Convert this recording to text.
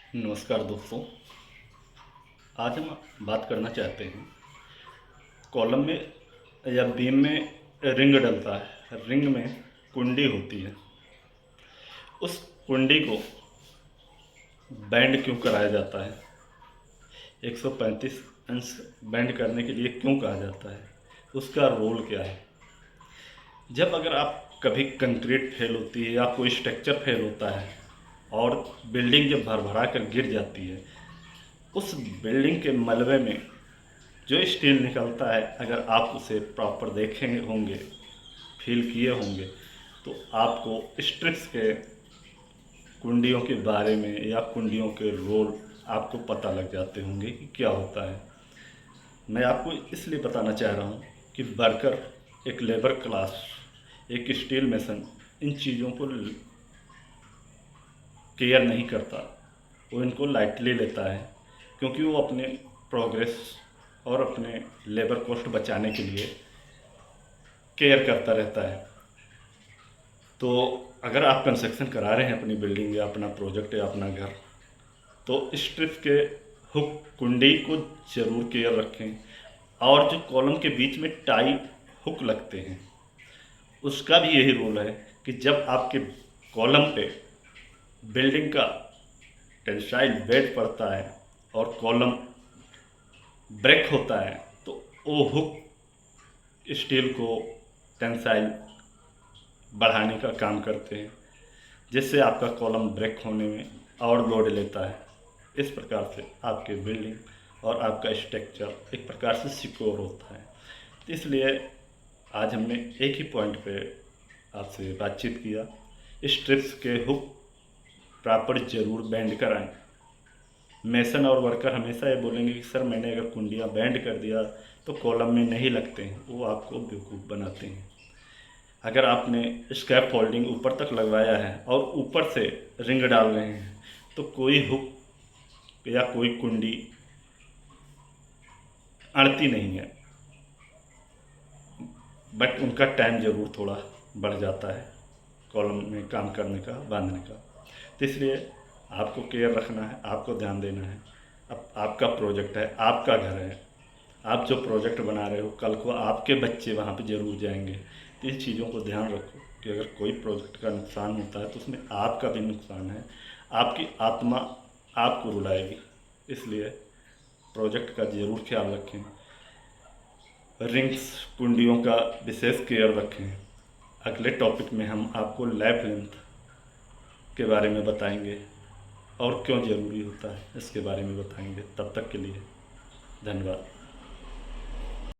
नमस्कार दोस्तों। आज हम बात करना चाहते हैं कॉलम में या बीम में रिंग डलता है। रिंग में कुंडी होती है, उस कुंडी को बैंड क्यों कराया जाता है, 135 अंश बैंड करने के लिए क्यों कहा जाता है, उसका रोल क्या है। जब अगर आप कभी कंक्रीट फेल होती है या कोई स्ट्रक्चर फेल होता है और बिल्डिंग जब भरभरा कर गिर जाती है, उस बिल्डिंग के मलबे में जो स्टील निकलता है, अगर आप उसे प्रॉपर देखे होंगे, फील किए होंगे, तो आपको स्ट्रिप्स के कुंडियों के बारे में या कुंडियों के रोल आपको पता लग जाते होंगे कि क्या होता है। मैं आपको इसलिए बताना चाह रहा हूँ कि वर्कर, एक लेबर क्लास, एक स्टील मेसन इन चीज़ों को केयर नहीं करता, वो इनको लाइटली लेता है, क्योंकि वो अपने प्रोग्रेस और अपने लेबर कॉस्ट बचाने के लिए केयर करता रहता है। तो अगर आप कंस्ट्रक्शन करा रहे हैं अपनी बिल्डिंग या अपना प्रोजेक्ट या अपना घर, तो स्ट्रिप के हुक कुंडी को ज़रूर केयर रखें। और जो कॉलम के बीच में टाई हुक लगते हैं, उसका भी यही रोल है कि जब आपके कॉलम पे बिल्डिंग का टेंसाइल वेट पड़ता है और कॉलम ब्रेक होता है, तो वो हुक स्टील को टेंसाइल बढ़ाने का काम करते हैं, जिससे आपका कॉलम ब्रेक होने में और लोड लेता है। इस प्रकार से आपकी बिल्डिंग और आपका स्ट्रक्चर एक प्रकार से सिक्योर होता है। तो इसलिए आज हमने एक ही पॉइंट पे आपसे बातचीत किया। स्ट्रिप्स के हुक प्रॉपर ज़रूर बैंड कराएं। मेसन और वर्कर हमेशा ये बोलेंगे कि सर मैंने अगर कुंडियाँ बैंड कर दिया तो कॉलम में नहीं लगते हैं, वो आपको बेवकूफ़ बनाते हैं। अगर आपने स्कैप फोल्डिंग ऊपर तक लगवाया है और ऊपर से रिंग डाल रहे हैं, तो कोई हुक या कोई कुंडी अड़ती नहीं है, बट उनका टाइम ज़रूर थोड़ा बढ़ जाता है कॉलम में काम करने का, बांधने का। तो इसलिए आपको केयर रखना है, आपको ध्यान देना है। अब आपका प्रोजेक्ट है, आपका घर है, आप जो प्रोजेक्ट बना रहे हो, कल को आपके बच्चे वहाँ पे ज़रूर जाएंगे। तो इन चीज़ों को ध्यान रखो कि अगर कोई प्रोजेक्ट का नुकसान होता है तो उसमें आपका भी नुकसान है, आपकी आत्मा आपको रुलाएगी। इसलिए प्रोजेक्ट का ज़रूर ख्याल रखें। रिंग्स कुंडियों का विशेष केयर रखें। अगले टॉपिक में हम आपको लैप लेंथ के बारे में बताएंगे और क्यों ज़रूरी होता है इसके बारे में बताएंगे। तब तक के लिए धन्यवाद।